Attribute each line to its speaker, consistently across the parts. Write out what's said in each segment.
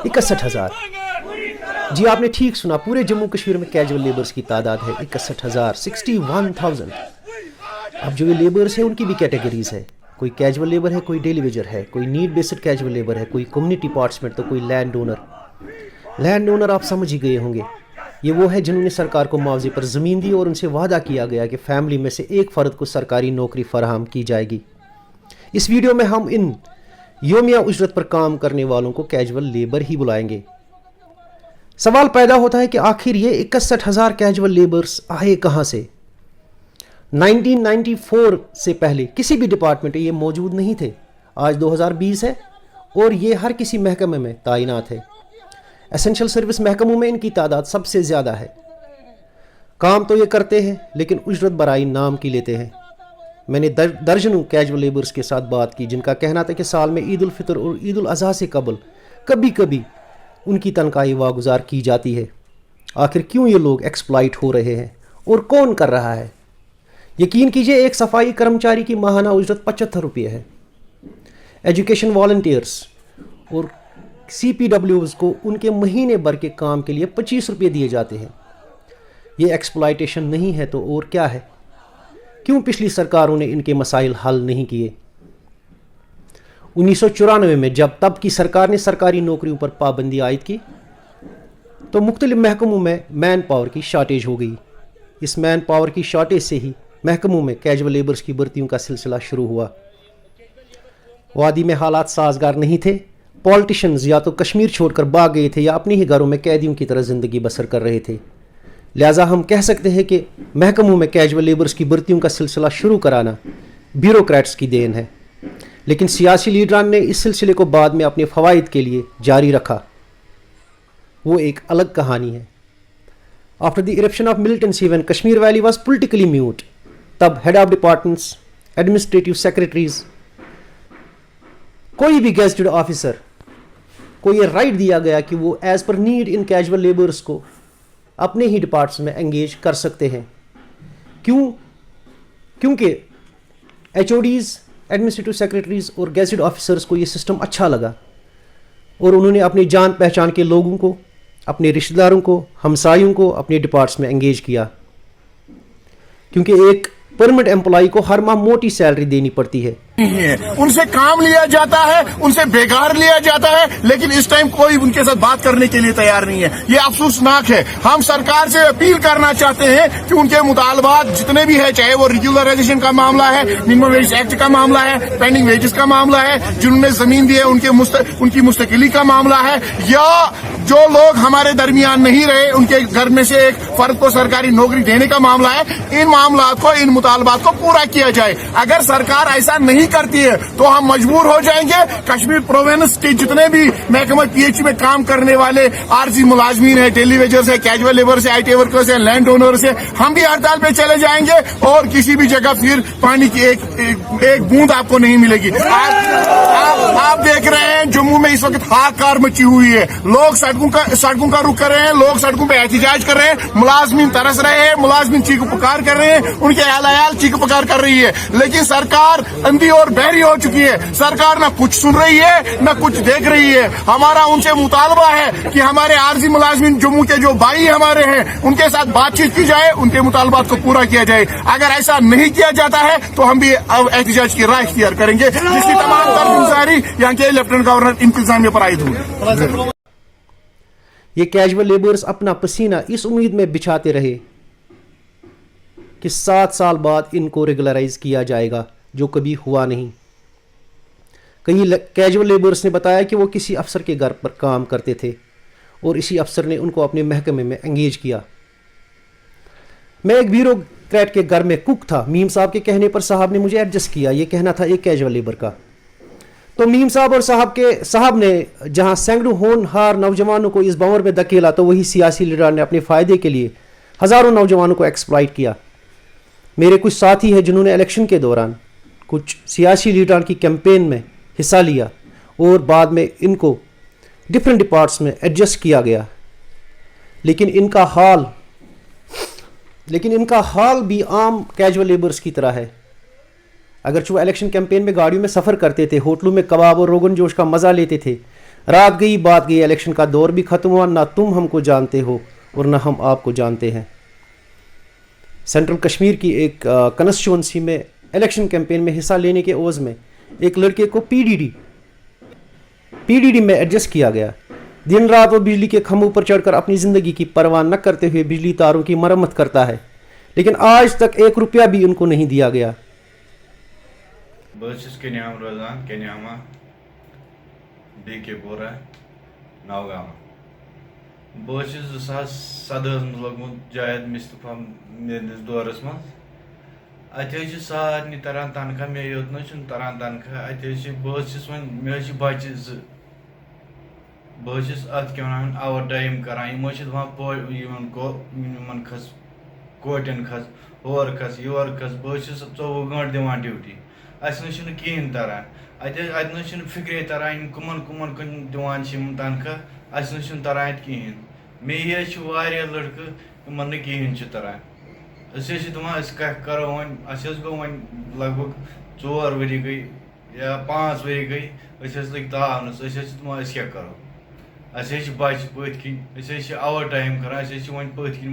Speaker 1: 61,000। जी आपने ठीक सुना, पूरे जम्मू कश्मीर में कैजुअल लेबर्स की तादाद है 61,000, 61,000। अब जो ये लेबर्स हैं उनकी भी कैटेगरीज है, कोई कैजुअल लेबर है, कोई डेली वेजर है, कोई नीड बेस्ड कैजुअल लेबर है, कोई कम्युनिटी पार्टिसिपेंट, तो कोई लैंड ओनर। लैंड ओनर आप समझ ही गए होंगे, ये वो है जिन्होंने सरकार को मुआवजे पर ज़मीन दी और उनसे वादा किया गया कि फैमिली में से एक फ़र्द को सरकारी नौकरी फराहम की जाएगी। इस वीडियो में हम इन योमिया उजरत पर काम करने वालों को कैजुअल लेबर ही बुलाएंगे। सवाल पैदा होता है कि आखिर ये 61,000 कैजुअल लेबर्स आए कहाँ से? 1994 से पहले किसी भी डिपार्टमेंट में ये मौजूद नहीं थे। आज 2020 है और ये हर किसी महकमे में तैनात है। एसेंशियल सर्विस महकमों में इनकी तादाद सबसे ज़्यादा है। काम तो ये करते हैं लेकिन उजरत बराई नाम की लेते हैं। मैंने दर्जनों कैजुअल लेबर्स के साथ बात की जिनका कहना था कि साल में ईद उल फितर और ईद उल अज़हा से कबल कभी कभी उनकी तनख्वाही वागुजार की जाती है। आखिर क्यों ये लोग एक्सप्लॉइट हो रहे हैं और कौन कर रहा है? यकीन कीजिए, एक सफाई कर्मचारी की माहाना उजरत 75 रुपये है। एजुकेशन वॉलंटियर्स और CPWs को उनके महीने भर के काम के लिए 25 रुपये दिए जाते हैं। ये एक्सप्लॉइटेशन नहीं है तो और क्या है? क्यों पिछली सरकारों ने इनके मसाइल हल नहीं किए? 1994 में जब तब की सरकार ने सरकारी नौकरियों पर पाबंदी आयद की तो मुख्तलिफ महकमों में मैन पावर की शॉर्टेज हो गई। इस मैन पावर की शॉर्टेज से ही महकमों में कैजुअल लेबर्स की भर्तियों का सिलसिला शुरू हुआ। वादी में हालात साजगार नहीं थे। पॉलिटिशियंस या तो कश्मीर छोड़कर भाग गए थे या अपने ही घरों में कैदियों की तरह ज़िंदगी बसर कर रहे थे। लिहाजा हम कह सकते हैं कि महकमों में कैजुअल लेबर्स की भर्तियों का सिलसिला शुरू कराना ब्यूरोक्रेट्स की देन है। लेकिन सियासी लीडरान ने इस सिलसिले को बाद में अपने फ़वाइद के लिए जारी रखा। वो एक अलग कहानी है। After the eruption of militancy when Kashmir valley was politically mute, तब head of departments, administrative secretaries, कोई भी गेजेटेड ऑफिसर को ये राइट दिया गया कि वो as per need in casual labours को अपने ही डिपार्ट्स में एंगेज कर सकते हैं। क्योंकि HODs, एडमिनिस्ट्रेटिव सेक्रेटरीज और गेजेटेड ऑफिसर्स को ये सिस्टम अच्छा लगा और उन्होंने अपनी जान पहचान के लोगों को, अपने रिश्तेदारों को, हमसायों को अपने डिपार्ट्स में एंगेज किया। क्योंकि एक परमानेंट एम्प्लॉय को हर माह मोटी सैलरी देनी पड़ती है।
Speaker 2: उनसे काम लिया जाता है, उनसे बेकार लिया जाता है, लेकिन इस टाइम कोई उनके साथ बात करने के लिए तैयार नहीं है। ये अफसोसनाक है। हम सरकार से अपील करना चाहते हैं कि उनके मुतालबात जितने भी है, चाहे वो रेगुलराइजेशन का मामला है, मिनिमम वेज एक्ट का मामला है, पेंडिंग वेजेस का मामला है, जिन्होंने जमीन दी है उनकी मुस्तकिली का मामला है, या जो लोग हमारे दरमियान नहीं रहे उनके घर में से एक फर्द को सरकारी नौकरी देने का मामला है, इन मामला को, इन मुतालबात को पूरा किया जाए। अगर सरकार ऐसा नहीं करती है तो हम मजबूर हो जाएंगे कश्मीर प्रोविंस के जितने भी महकमा PH में काम करने वाले आरजी मुलाजमीन है, डेली वेजर्स है, कैजुअल लेबर्स है, IT वर्कर्स है, लैंड ओनर्स है, हम भी हड़ताल पे चले जाएंगे और किसी भी जगह फिर पानी की एक बूंद आपको नहीं मिलेगी। आप देख रहे हैं जम्मू में इस वक्त हाहाकार मची हुई है। लोग सड़कों का रुख कर रहे हैं, लोग सड़कों पे एहतजाज कर रहे हैं, मुलाजमीन तरस रहे हैं, मुलाजमीन चीख पुकार कर रहे हैं, उनके अहल चीख पुकार कर रही है। लेकिन सरकार अंधी और बहरी हो चुकी है। सरकार ना कुछ सुन रही है, ना कुछ देख रही है। हमारा उनसे मुतालबा है कि हमारे आरजी मुलाजमीन जम्मू के जो भाई हमारे हैं उनके साथ बातचीत की जाए, उनके मुतालबात को पूरा किया जाए। अगर ऐसा नहीं किया जाता है तो हम भी अब एहतजाज की राह इख्तियार करेंगे, जिसकी तमाम तरफदारी यहाँ के लेफ्टिनेंट गवर्नर इंतजामिया पर आयद हुई।
Speaker 1: ये कैजुअल लेबर्स अपना पसीना इस उम्मीद में बिछाते रहे कि 7 साल बाद इनको रेगुलराइज किया जाएगा, जो कभी हुआ नहीं। कई कैजुअल लेबर्स ने बताया कि वो किसी अफसर के घर पर काम करते थे और इसी अफसर ने उनको अपने महकमे में एंगेज किया। मैं एक ब्यूरोक्रेट के घर में कुक था। मीम साहब के कहने पर साहब ने मुझे एडजस्ट किया। ये कहना था एक कैजुअल लेबर का। तो मीम साहब और साहब ने जहां सैकड़ों होनहार नौजवानों को इस भंवर में धकेला, तो वही सियासी लीडर ने अपने फ़ायदे के लिए हज़ारों नौजवानों को एक्सप्लॉइट किया। मेरे कुछ साथी हैं जिन्होंने इलेक्शन के दौरान कुछ सियासी लीडर की कैंपेन में हिस्सा लिया और बाद में इनको डिफरेंट डिपार्ट्स में एडजस्ट किया गया। लेकिन इनका हाल भी आम कैजुअल लेबर्स की तरह है। अगर वो इलेक्शन कैंपेन में गाड़ियों में सफ़र करते थे, होटलों में कबाब और रोगन जोश का मज़ा लेते थे, رات گئی بات گئی، الیکشن کا دور بھی ختم ہوا، نہ تم ہم کو جانتے ہو اور نہ ہم آپ کو جانتے ہیں۔ سینٹرل کشمیر کی ایک کنسٹیچوئنسی میں الیکشن کیمپین میں حصہ لینے کے عوض میں ایک لڑکے کو پی ڈی ڈی میں ایڈجسٹ کیا گیا۔ دن رات وہ بجلی کے کھمبوں پر چڑھ کر اپنی زندگی کی پرواہ نہ کرتے ہوئے بجلی تاروں کی مرمت کرتا ہے، لیکن آج تک 1 روپیہ بھی ان کو نہیں دیا گیا۔
Speaker 3: بہت کنیام روزان کنیاما بی کے پورہ نوگام بہت 2017 لوگمت جاوید مصطفیٰ میٲنِس دورس مز اتہ سارے تران تنخواہ مے یوت نا تران تنخواہ اتہ بہت مے بچہ بہت ات کیا ونان اوور ٹائم کران دپان کھس کوٹین کھس ہور کھس یور کھس بہت 24 گھنٹہ دِوان ڈیوٹی اس نہ کہین تران اتہ نہ فکرے تران کمن کمن کن دِوان تنخواہ اس نہ تران اتہ کہین مے یہ واریاہ لڑکہ یمن نہ کہین تران دپان کرو ون گو ون لگ بھگ 4 ؤری گئی یا 5 ؤری گئی لگ تاونس دپان کیا کرو بچہ پت کن اوور ٹائم کران ون پت کن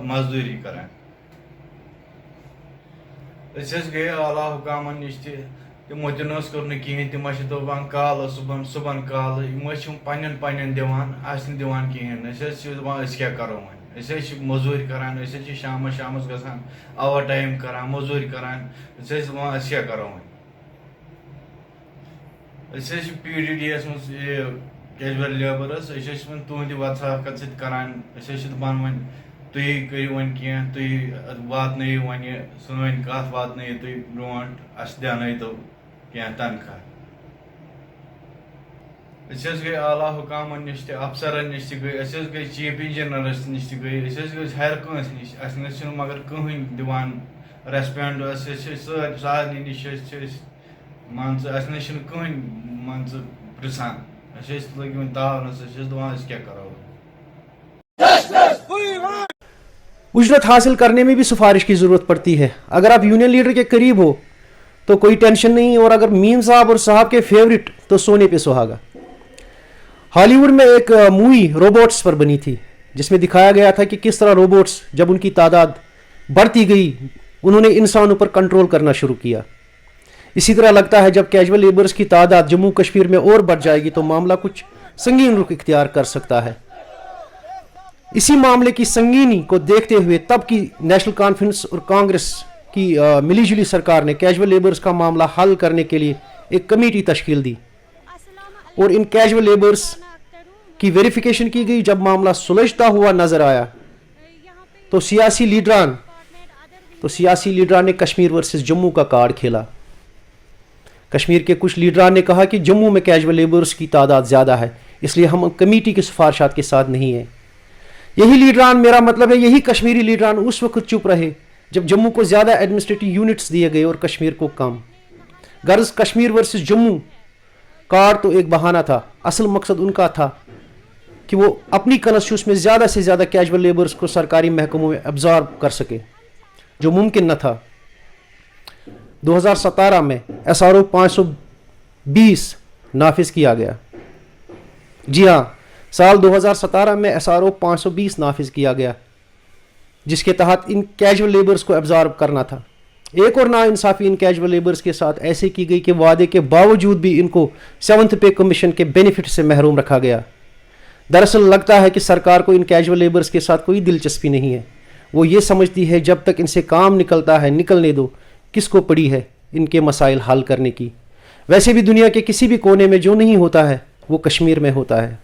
Speaker 3: مزدوری کران گئی اعلیٰ حکامن نش تمو تہ کور کہین تم دپان کالہ صبح کالہ پنن دِوان اس دِوان کہین دپان کیا کرو ون مزوری کران شامس گژھان اوور ٹائم کران مزوری کران دپان کیا کرو ون پی ڈی ڈی یس مز کیجول لیبرس تہندِ وتھافقت سۭتۍ کران دپان ون تُہۍ کٔرِو ون کینٛہہ تُہۍ واتنٲیِو ون یہِ سٲنۍ کتھ واتنٲیِو تُہۍ برونٛٹھ اسہِ دیانٲیتو کینٛہہ تنخواہ گٔے اعلیٰ حکامن نش تہِ افسرن نش تہِ گٔے گٔے چیف انجینئرس نش تہِ گٔے گٔے ہر کٲنٛسہِ نش اسہِ نش مگر کٕہٕنۍ دِوان ریسپینڈ سارنٕے نش مان ژٕ اسہِ نش کٕہٕنۍ مان ژٕ پرژھان لگی ون تاونس دپان کیا کرو۔
Speaker 1: اجرت حاصل کرنے میں بھی سفارش کی ضرورت پڑتی ہے۔ اگر آپ یونین لیڈر کے قریب ہو تو کوئی ٹینشن نہیں، اور اگر میم صاحب اور صاحب کے فیورٹ تو سونے پہ سہاگا۔ ہالی ووڈ میں ایک مووی روبوٹس پر بنی تھی جس میں دکھایا گیا تھا کہ کس طرح روبوٹس جب ان کی تعداد بڑھتی گئی انہوں نے انسانوں پر کنٹرول کرنا شروع کیا۔ اسی طرح لگتا ہے جب کیجول لیبرز کی تعداد جموں کشمیر میں اور بڑھ جائے گی تو معاملہ کچھ سنگین رخ اختیار کر سکتا ہے۔ اسی معاملے کی سنگینی کو دیکھتے ہوئے تب کی نیشنل کانفرنس اور کانگریس کی ملی جلی سرکار نے کیجول لیبرز کا معاملہ حل کرنے کے لیے ایک کمیٹی تشکیل دی اور ان کیجول لیبرز کی ویریفیکیشن کی گئی۔ جب معاملہ سلجھتا ہوا نظر آیا تو سیاسی لیڈران نے کشمیر ورسز جموں کا کارڈ کھیلا۔ کشمیر کے کچھ لیڈران نے کہا کہ جموں میں کیجول لیبرز کی تعداد زیادہ ہے، اس لیے ہم کمیٹی کی سفارشات کے ساتھ نہیں ہیں۔ یہی لیڈران، میرا مطلب ہے یہی کشمیری لیڈران اس وقت چپ رہے جب جموں کو زیادہ ایڈمنسٹریٹو یونٹس دیے گئے اور کشمیر کو کم۔ غرض کشمیر ورسز جموں کارڈ تو ایک بہانہ تھا، اصل مقصد ان کا تھا کہ وہ اپنی کنسٹیٹیوشن میں زیادہ سے زیادہ کیجول لیبرز کو سرکاری محکموں میں ابزارب کر سکے، جو ممکن نہ تھا۔ 2017 میں SRO 520 نافذ کیا گیا۔ جی ہاں، سال 2017 میں SRO 520 نافذ کیا گیا جس کے تحت ان کیجول لیبرز کو ابزارب کرنا تھا۔ ایک اور ناانصافی ان کیجول لیبرز کے ساتھ ایسے کی گئی کہ وعدے کے باوجود بھی ان کو 7th پے کمیشن کے بینیفٹ سے محروم رکھا گیا۔ دراصل لگتا ہے کہ سرکار کو ان کیجول لیبرز کے ساتھ کوئی دلچسپی نہیں ہے، وہ یہ سمجھتی ہے جب تک ان سے کام نکلتا ہے نکلنے دو، کس کو پڑی ہے ان کے مسائل حل کرنے کی۔ ویسے بھی دنیا کے کسی بھی کونے میں جو نہیں ہوتا ہے وہ کشمیر میں ہوتا ہے۔